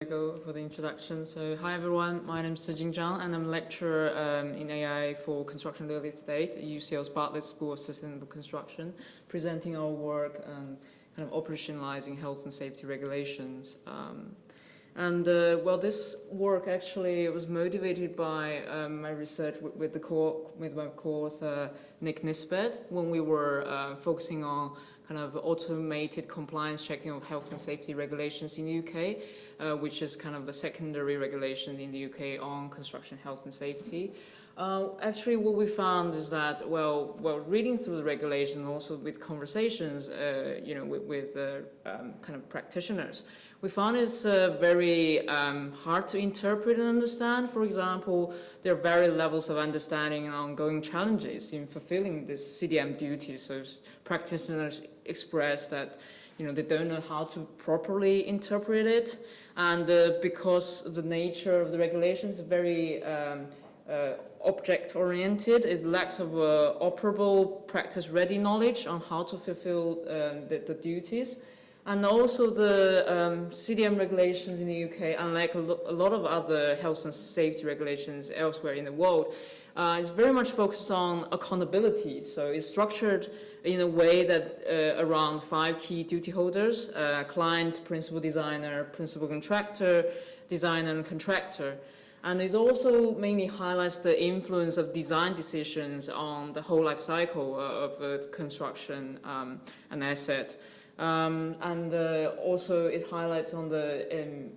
Michael, for the introduction. So, hi everyone, my name is Zijing Zhang, and I'm a lecturer in AI for construction real estate at UCL's Bartlett School of Sustainable Construction, presenting our work on kind of operationalizing health and safety regulations. Well, this work actually was motivated by my research with my co-author Nick Nisbet when we were focusing on kind of automated compliance checking of health and safety regulations in the UK, which is kind of the secondary regulation in the UK on construction health and safety. Actually, what we found is that, well, reading through the regulation, also with conversations, with kind of practitioners, we found it's very hard to interpret and understand. For example, there are various levels of understanding and ongoing challenges in fulfilling this CDM duties. So practitioners express that, they don't know how to properly interpret it, and because the nature of the regulations is very object-oriented, it lacks of operable, practice-ready knowledge on how to fulfill the duties. And also the CDM regulations in the UK, unlike a lot of other health and safety regulations elsewhere in the world, is very much focused on accountability. So it's structured in a way that around 5 key duty holders: client, principal designer, principal contractor, designer, and contractor. And it also mainly highlights the influence of design decisions on the whole life cycle of construction and asset. Also it highlights on the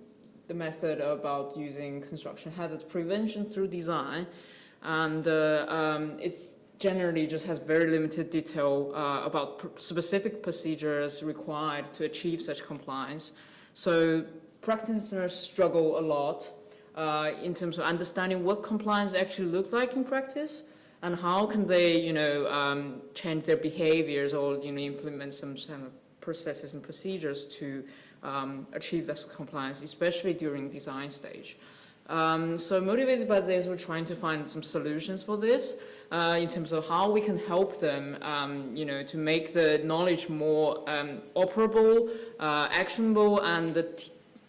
method about using construction hazard prevention through design, and it's generally just has very limited detail about specific procedures required to achieve such compliance. So practitioners struggle a lot in terms of understanding what compliance actually looks like in practice, and how can they, change their behaviors or, implement some kind of processes and procedures to achieve that compliance, especially during design stage. So motivated by this, we're trying to find some solutions for this in terms of how we can help them, to make the knowledge more operable, actionable, and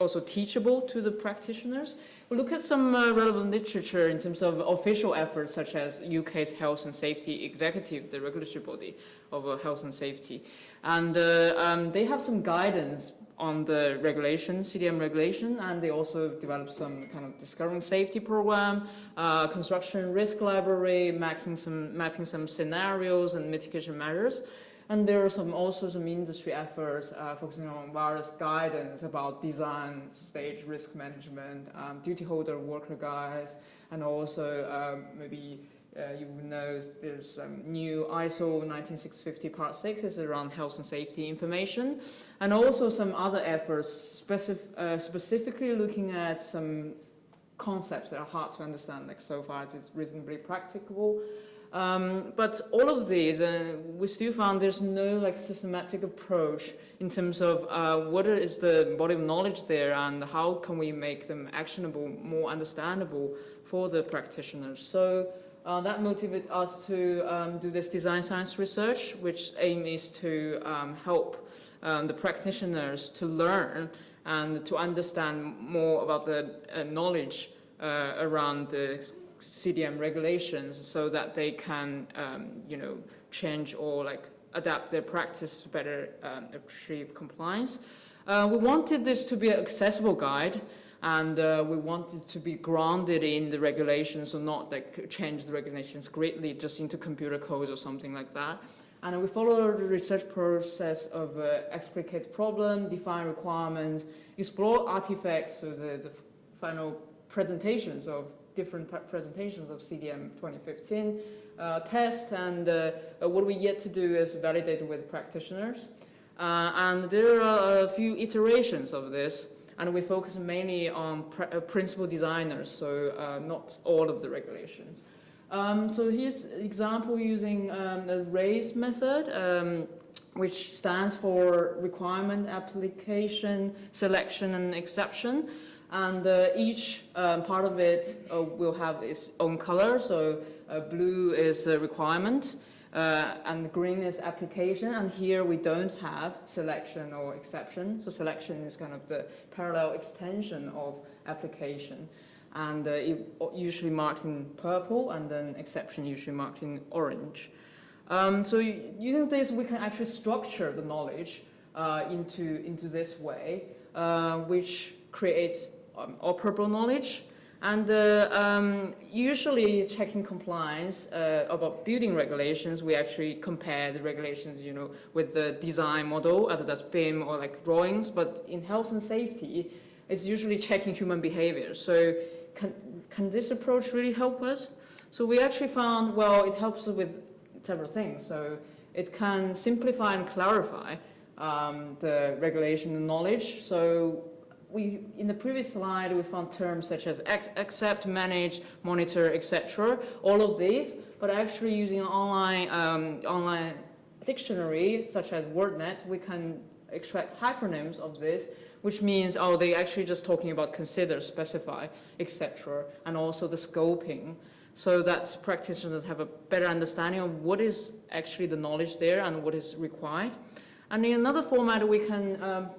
also teachable to the practitioners. We look at some relevant literature in terms of official efforts, such as UK's Health and Safety Executive, the regulatory body of health and safety. And they have some guidance on the regulation, CDM regulation, and they also developed some kind of discovering safety program, construction risk library, mapping some scenarios and mitigation measures. And there are also some industry efforts focusing on various guidance about design, stage risk management, duty holder worker guides, and also maybe you would know there's new ISO 19650 Part 6 is around health and safety information, and also some other efforts specifically looking at some concepts that are hard to understand, like so far it's reasonably practicable. But all of these, we still found there's no systematic approach in terms of what is the body of knowledge there and how can we make them actionable, more understandable for the practitioners. So that motivated us to do this design science research, which aim is to help the practitioners to learn and to understand more about the knowledge around the CDM regulations, so that they can, change or adapt their practice to better achieve compliance. We wanted this to be an accessible guide, and we wanted to be grounded in the regulations, so not change the regulations greatly just into computer codes or something like that. And we follow the research process of explicate problem, define requirements, explore artifacts, so the final presentations of different presentations of CDM 2015, test, and what we yet to do is validate with practitioners. And there are a few iterations of this, and we focus mainly on principal designers, so not all of the regulations. So here's an example using the RAISE method, which stands for Requirement, Application, Selection, and Exception. And each part of it will have its own color. So blue is a requirement, And green is application, and here we don't have selection or exception. So selection is kind of the parallel extension of application, and it usually marked in purple, and then exception usually marked in orange. So using this, we can actually structure the knowledge into this way, which creates operable knowledge. And usually checking compliance about building regulations, we actually compare the regulations, with the design model, either that's BIM or like drawings. But in health and safety, it's usually checking human behavior. So can this approach really help us? So we actually found, well, it helps us with several things. So it can simplify and clarify the regulation and knowledge. So in the previous slide, we found terms such as accept, manage, monitor, etc. All of these, but actually using an online dictionary such as WordNet, we can extract hypernyms of this, which means, oh, they're actually just talking about consider, specify, etc. And also the scoping, so that practitioners have a better understanding of what is actually the knowledge there and what is required. And in another format, we can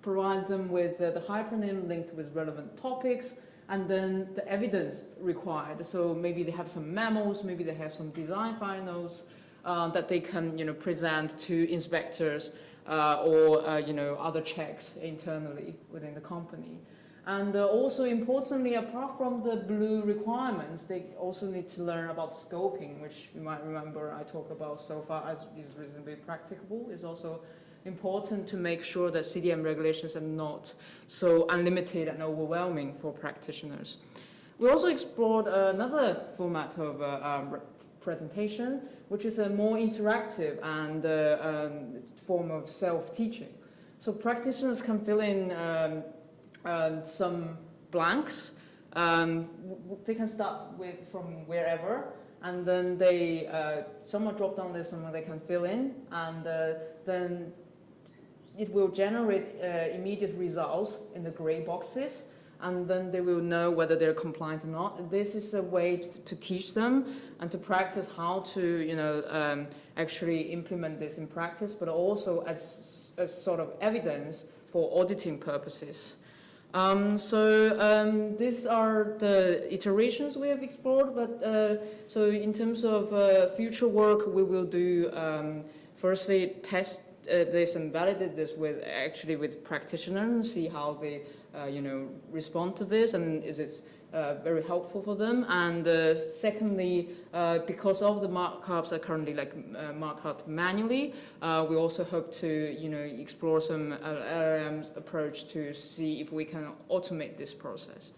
provide them with the hypernym linked with relevant topics, and then the evidence required. So maybe they have some memos, maybe they have some design file notes that they can, present to inspectors or other checks internally within the company. And also importantly, apart from the blue requirements, they also need to learn about scoping, which you might remember I talked about so far as is reasonably practicable. Is also important to make sure that CDM regulations are not so unlimited and overwhelming for practitioners. We also explored another format of presentation, which is a more interactive and form of self-teaching. So practitioners can fill in some blanks. They can start from wherever, and then someone drop down there, someone they can fill in, and then it will generate immediate results in the gray boxes, and then they will know whether they're compliant or not. This is a way to teach them and to practice how to, actually implement this in practice, but also as sort of evidence for auditing purposes. These are the iterations we have explored, but so in terms of future work, we will do firstly test this and validate this with practitioners and see how they respond to this, and is it very helpful for them. And secondly, because of the markups are currently marked out manually, we also hope to explore some LLM's approach to see if we can automate this process.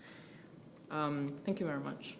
Thank you very much.